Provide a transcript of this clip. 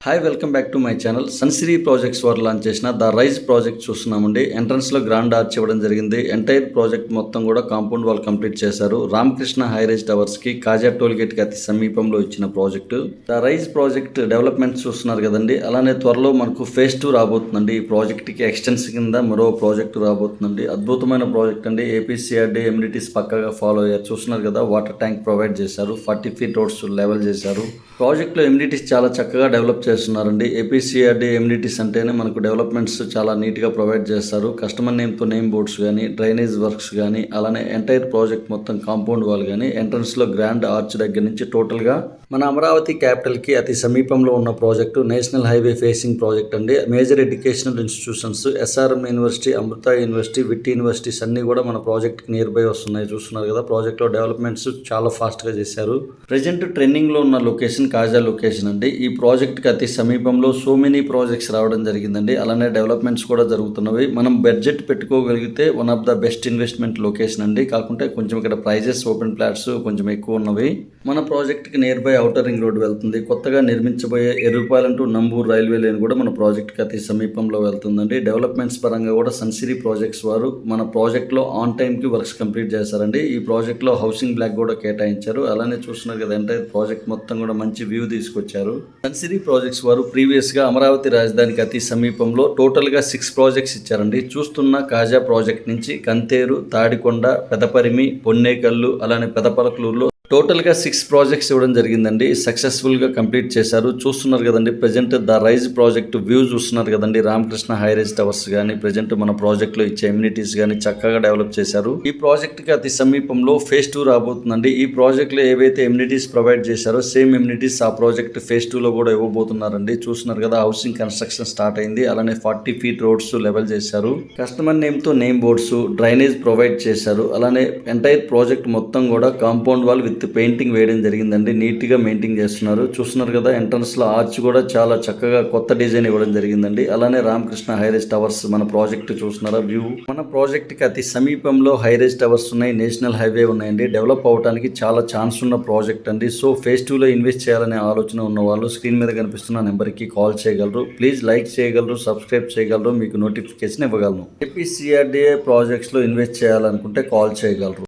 Hi welcome back to my channel. Sunsiri projects వారు launch చేసిన the Rise project చూస్తున్నామండి. ఎంట్రన్స్లో గ్రాండ్ ఆర్చ్ ఇవ్వడం జరిగింది. ఎంటైర్ ప్రాజెక్ట్ మొత్తం కూడా కాంపౌండ్ వాల్ కంప్లీట్ చేశారు. రామకృష్ణ హైరైజ్ టవర్స్కి కాజా టోల్గేట్కి అతి సమీపంలో ఇచ్చిన project the Rise project developments చూస్తున్నారు కదండి. అలానే త్వరలో మనకు ఫేజ్ 2 రాబోతుందండి. ఈ ప్రాజెక్ట్కి ఎక్స్టెన్స్ కింద మరో ప్రాజెక్టు రాబోతుందండి. అద్భుతమైన ప్రాజెక్ట్ అండి. ఏపీసీఆర్డీ ఎమ్యూనిటీస్ పక్కగా ఫాలో అయ్యారు. చూస్తున్నారు కదా, వాటర్ ట్యాంక్ ప్రొవైడ్ చేశారు. 40 feet రోడ్స్ లెవెల్ చేశారు. ప్రాజెక్ట్లో ఎమ్యూనిటీస్ చాలా చక్కగా డెవలప్ చేస్తున్నారండి. ఏపీసీఆర్డీ ఎమ్యూనిటీస్ అంటేనే మనకు డెవలప్మెంట్స్ చాలా నీట్గా ప్రొవైడ్ చేస్తారు. కస్టమర్ నేమ్తో నేమ్ బోర్డ్స్ కానీ, డ్రైనేజ్ వర్క్స్ కానీ, అలానే ఎంటైర్ ప్రాజెక్ట్ మొత్తం కాంపౌండ్ వాల్ కానీ, ఎంట్రన్స్లో గ్రాండ్ ఆర్చ్ దగ్గర నుంచి టోటల్గా మన అమరావతి క్యాపిటల్కి అతి సమీపంలో ఉన్న project national highway facing project అండి. Major educational institutions SRM university, Amrita university, VIT universities అన్నీ కూడా మన ప్రాజెక్ట్కి నియర్ బై వస్తున్నాయి. చూస్తున్నారు కదా, ప్రాజెక్ట్లో డెవలప్మెంట్స్ చాలా ఫాస్ట్గా చేశారు. ప్రజెంట్ ట్రెండింగ్లో ఉన్న లొకేషన్ కాజా లొకేషన్ అండి. ఈ ప్రాజెక్ట్కి అతి సమీపంలో సో మెనీ ప్రాజెక్ట్స్ రావడం జరిగిందండి. అలానే డెవలప్మెంట్స్ కూడా జరుగుతున్నవి. మనం బడ్జెట్ పెట్టుకోగలిగితే one of the best investment location అండి. కాకుంటే కొంచెం ఇక్కడ ప్రైజెస్ ఓపెన్ ప్లాట్స్ కొంచెం ఎక్కువ ఉన్నవి. మన ప్రాజెక్ట్కి nearby outer ring road వెళ్తుంది. కొత్తగా నిర్మించబోయే Errupalem to Namburu railway line కూడా మన ప్రాజెక్ట్కి అతి సమీపంలో వెళ్తుందండి. డెవలప్మెంట్స్ పరంగా కూడా సన్సిరీ ప్రాజెక్ట్స్ వారు మన ప్రాజెక్ట్లో ఆన్ టైంకి వర్క్స్ కంప్లీట్ చేశారండి. ఈ ప్రాజెక్ట్లో హౌసింగ్ బ్లాక్ కూడా కేటాయించారు. అలానే చూస్తున్నారు కదా, ఎంటైర్ ప్రాజెక్ట్ మొత్తం కూడా మంచి వ్యూ తీసుకొచ్చారు. సన్సిరీ ప్రాజెక్ట్స్ వారు ప్రీవియస్గా అమరావతి రాజధానికి అతి సమీపంలో టోటల్గా 6 ప్రాజెక్ట్స్ ఇచ్చారండి. చూస్తున్న కాజా ప్రాజెక్ట్ నుంచి కంతేరు, తాడికొండ, పెదపరిమి, పొన్నేకల్లు, అలానే పెదపలకలూరులో టోటల్గా 6 ప్రాజెక్ట్స్ ఇవ్వడం జరిగిందండి. సక్సెస్ఫుల్గా కంప్లీట్ చేశారు. చూస్తున్నారు కదండి, present the Rise project view చూస్తున్నారు కదండి. రామకృష్ణ హైరైజ్ టవర్స్ కానీ, ప్రజెంట్ మన ప్రాజెక్ట్లో ఇచ్చే ఎమ్యూనిటీస్ కానీ చక్కగా డెవలప్ చేశారు. ఈ ప్రాజెక్ట్కి అతి సమీపంలో ఫేజ్ 2 రాబోతుందండి. ఈ ప్రాజెక్ట్లో ఏవైతే ఎమ్యూనిటీస్ ప్రొవైడ్ చేశారో సేమ్ ఎమ్యూనిటీస్ ఆ ప్రాజెక్ట్ ఫేజ్ 2లో కూడా ఇవ్వబోతున్నారండి. చూస్తున్నారు కదా, హౌసింగ్ కన్స్ట్రక్షన్ స్టార్ట్ అయింది. అలానే 40 feet రోడ్స్ లెవెల్ చేశారు. కస్టమర్ నేమ్తో నేమ్ బోర్డ్స్, డ్రైనేజ్ ప్రొవైడ్ చేశారు. అలానే ఎంటైర్ ప్రాజెక్ట్ మొత్తం కూడా కాంపౌండ్ వాల్ విత్ పెయింటింగ్ వేయడం జరిగిందండి. నీట్గా మెయింటైన్ చేస్తున్నారు. చూస్తున్నారు కదా, ఎంట్రన్స్లో ఆర్చ్ కూడా చాలా చక్కగా కొత్త డిజైన్ ఇవ్వడం జరిగిందండి. అలానే రామకృష్ణ హైరైజ్ టవర్స్ మన ప్రాజెక్ట్ చూస్తున్నారా వ్యూ. మన ప్రాజెక్ట్కి అతి సమీపంలో హైరైజ్ టవర్స్ ఉన్నాయి, నేషనల్ హైవే ఉన్నాయండి. డెవలప్ అవడానికి చాలా ఛాన్స్ ఉన్న ప్రాజెక్ట్ అండి. సో ఫేజ్ 2లో ఇన్వెస్ట్ చేయాలనే ఆలోచన ఉన్న వాళ్ళు స్క్రీన్ మీద కనిపిస్తున్న నెంబర్కి కాల్ చేయగలరు. ప్లీజ్ లైక్ చేయగలరు, సబ్స్క్రైబ్ చేయగలరు, మీకు నోటిఫికేషన్ ఇవ్వగలను. ఏపీసీఆర్డీఏ ప్రాజెక్ట్స్లో ఇన్వెస్ట్ చేయాలనుకుంటే కాల్ చేయగలరు.